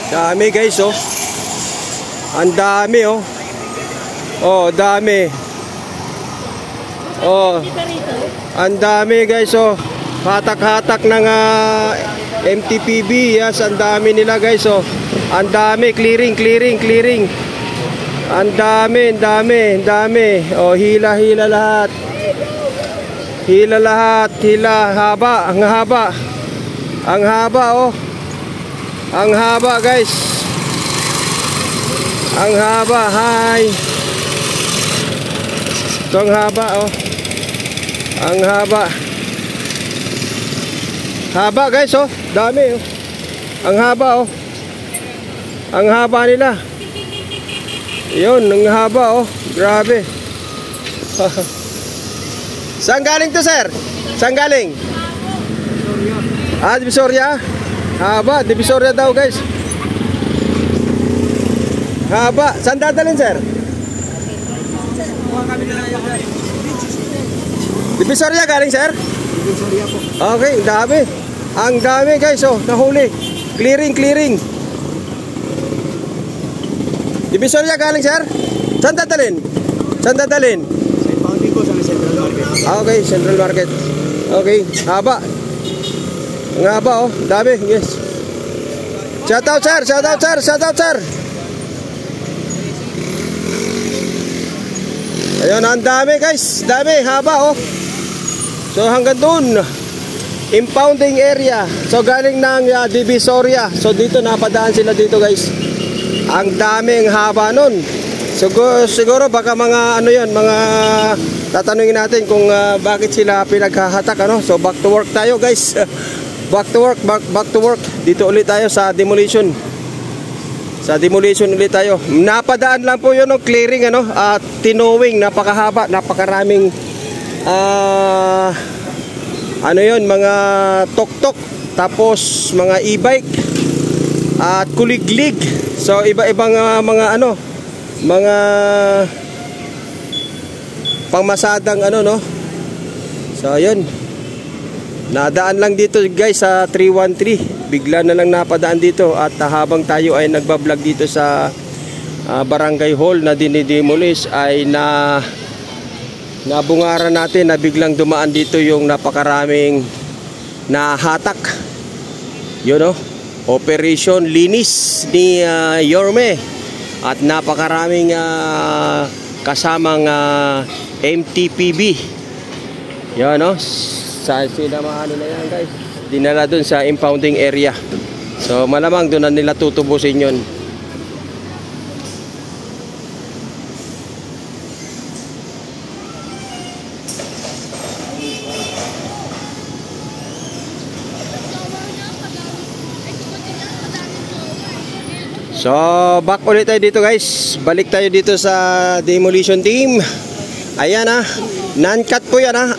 Dami guys, oh. Ang dami, oh. Oh, dami. Oh. Ang dami guys, oh. Hatak-hatak ng MTPB. Yes, ang dami nila guys, oh. Ang dami, clearing. Ang dami. Oh, hila lahat. Hila, haba, ang haba. Ang haba, oh. Ang haba guys. Ang haba, hi. Ito ang haba, oh. Ang haba. Haba guys, oh. Dami, oh. Ang haba, oh. Ang haba nila. Yun, ang haba, oh. Grabe. Saan galing to, sir? Saan galing? Divisoria. Haba, Divisoria daw guys. Haba, saan dadalhin sir? Divisoria galing sir? Divisoria po. Okay, dami. Ang dami guys, oh, nahuli. Clearing. Divisoria galing sir? Saan dadalhin? Sa impounding ko sa Central Market. Okay, Central Market. Okay, haba. Ang haba, oh, dami, yes. Shout out sir. Ayun, ang dami guys. Dami, haba, oh. So hanggang doon, impounding area. So galing ng Divisoria. So dito, napadaan sila dito guys. Ang daming haba nun. Siguro baka mga ano yun, mga tatanungin natin kung bakit sila pinaghahatak, ano. So back to work tayo guys. Back to work. Dito ulit tayo sa demolition. Ulit tayo. Napadaan lang po 'yon ng clearing, ano, at tinowing, napakahaba, napakaraming ano 'yon, mga tok-tok, tapos mga e-bike at kuliglig. So iba-ibang mga ano, mga pangmasadang ano, no. So ayun. Nadaan lang dito guys sa 313. Bigla na lang napadaan dito. At habang tayo ay nagbablog dito sa barangay hall na dinidemolish, ay nabungaran natin na biglang dumaan dito yung napakaraming nahatak. Yun, oh, Operation Linis ni Yorme. At napakaraming kasamang MTPB. Yun, oh. Sinamahan nila yan guys, dinala dun sa impounding area. So malamang doon na nila tutubusin yun. So back ulit tayo dito guys. Balik tayo dito sa demolition team. Ayan, non-cut po yan,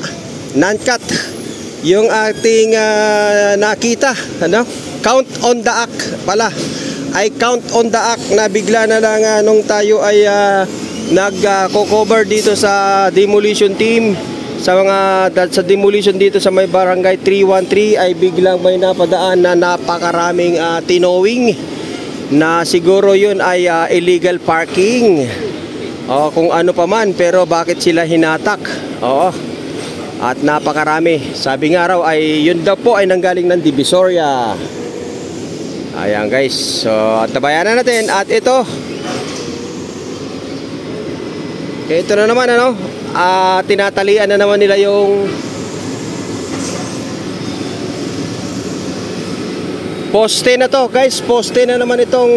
non-cut yung ating nakita, ano? Count on the act pala. Ay count on the act na bigla na lang nung tayo ay nag-cover dito sa demolition team, sa demolition dito sa may barangay 313, ay biglang may napadaan na napakaraming tinowing na siguro yun ay illegal parking. Kung ano pa man, pero bakit sila hinatak? Oo. At napakarami. Sabi nga raw ay yun daw po ay nanggaling ng Divisoria. Ayan guys. So tabayanan natin. At ito na naman, ano, tinatalian na naman nila yung poste na to guys. Poste na naman itong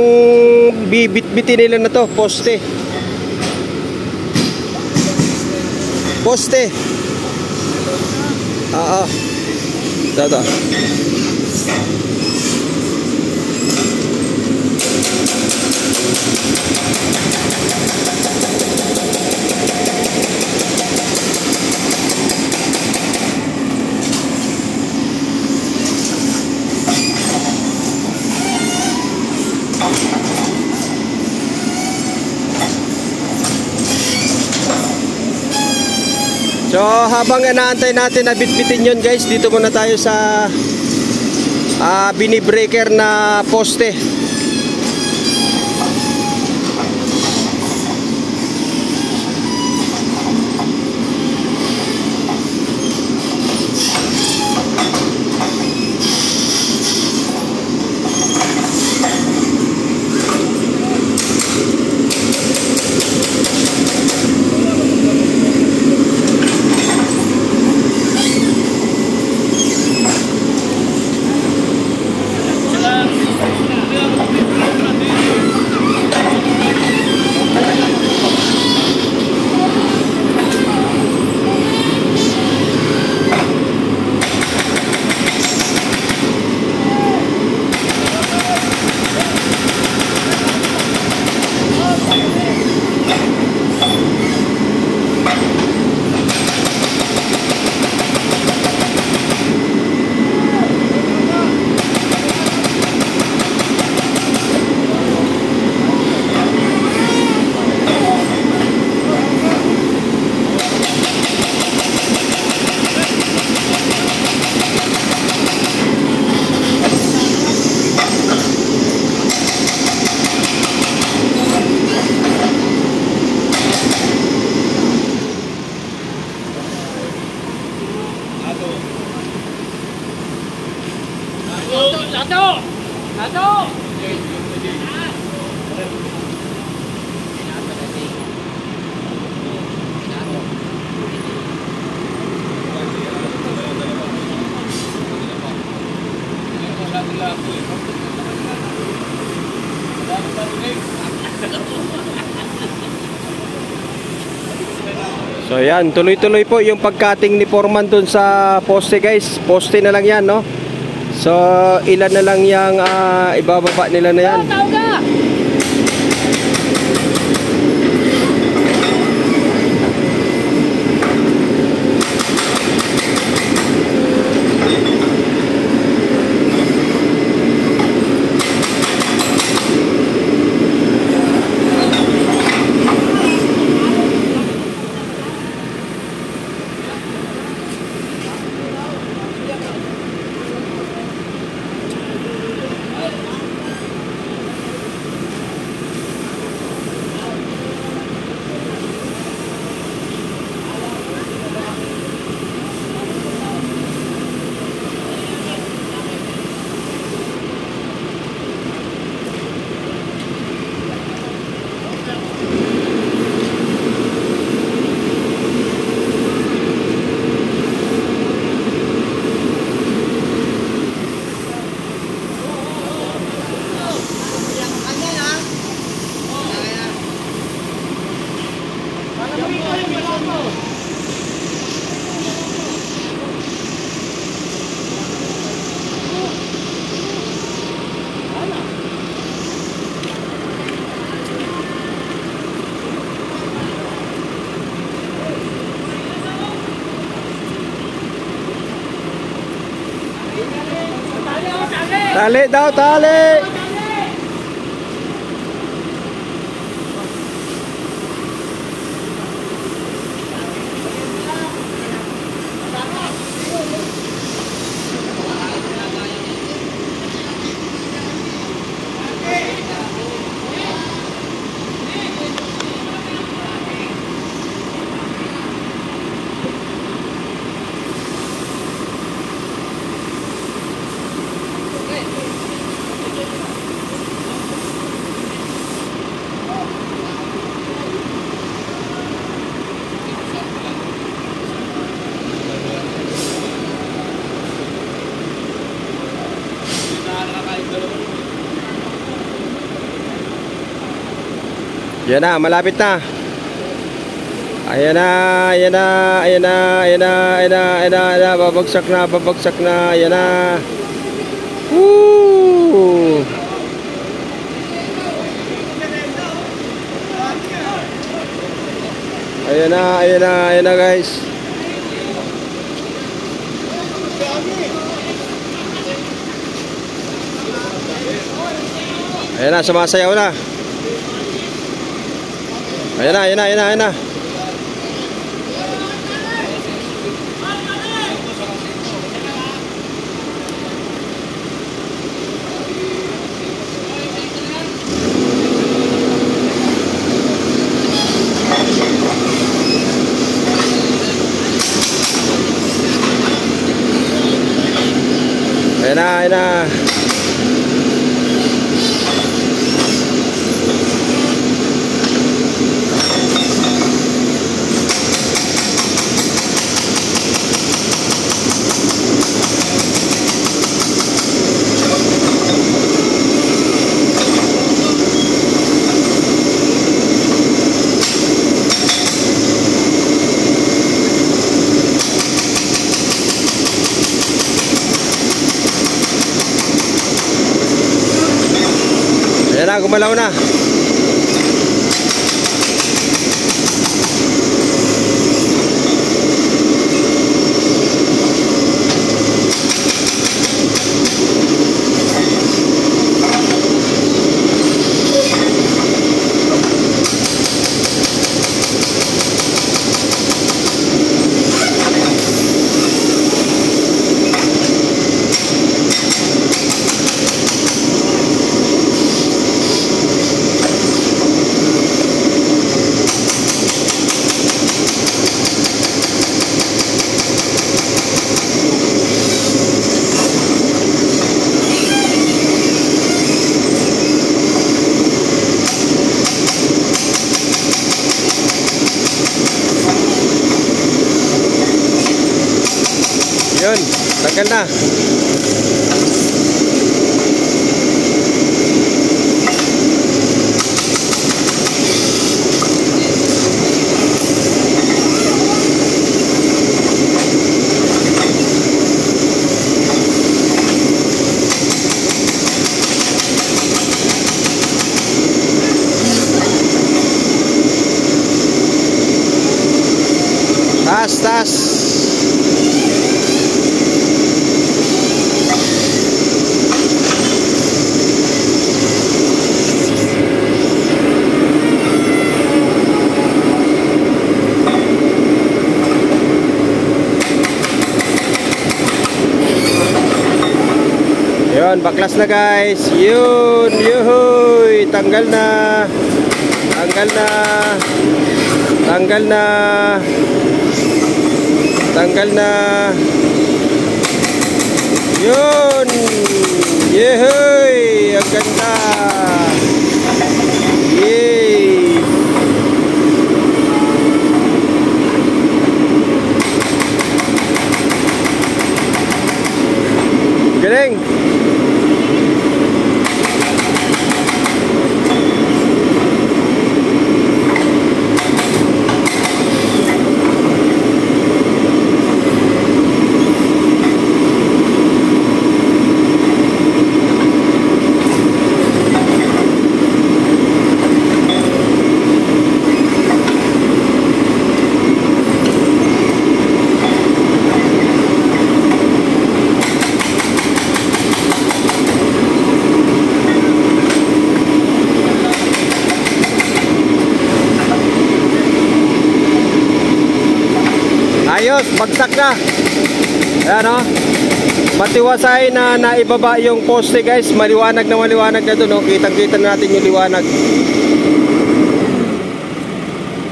bibit-bitin nila na to. Poste. Ito. So habang inaantay natin na bitbitin yun guys, dito muna tayo sa binibreaker na poste. So yan, tuloy-tuloy po yung pagkating ni Foreman dun sa poste guys. Poste na lang yan, no? So ilan na lang yung ibababa nila na yan. Tali daw, tali! Yan na, malapit na. Ayan na, ayan na, ayan na, ayan na, ayan na, ayan na, ayan na, babagsak na, babagsak na, ayan na. Woo! Ayan na, ayan na, ayan na guys. Ayan na, sumasayaw na. Ayan na, ayan na, ayan na, ayan na. Ayan na, ayan na. Ayan na, gumalaw na. tanggal na. Tas. Yun, baklas na guys. Yun, yuhuy. Tanggal na. Tanggal na. Tanggal na. Tanggal na. Yun. Yehoy. Ang ganda. Yay. Galing. Ayos, bagsak na. Ayan o. Matiwasay na naibaba yung poste guys. Maliwanag na doon o. Kitang-kita natin yung liwanag.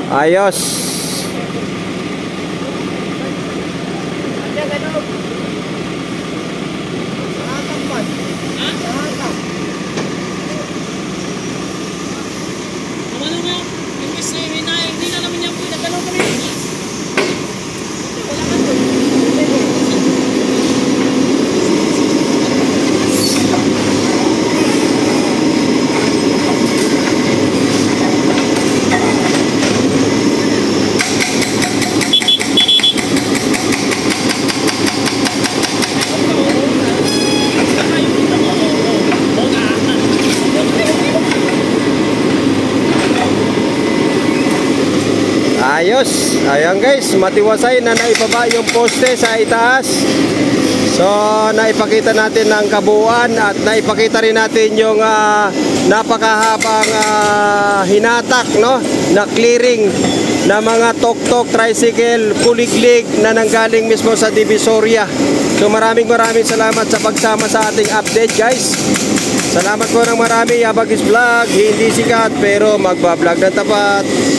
Ayos. Ayos. Ayan guys, matiwasay na naibaba yung poste sa itaas. So, naipakita natin ang kabuuan at naipakita rin natin yung napakahabang hinatak, no? Na clearing na mga tok-tok, tricycle, kuliglig na nanggaling mismo sa Divisoria. So, maraming salamat sa pagsama sa ating update guys. Salamat po ng marami. Yabagis Vlog, hindi sikat pero magbablog ng tapat.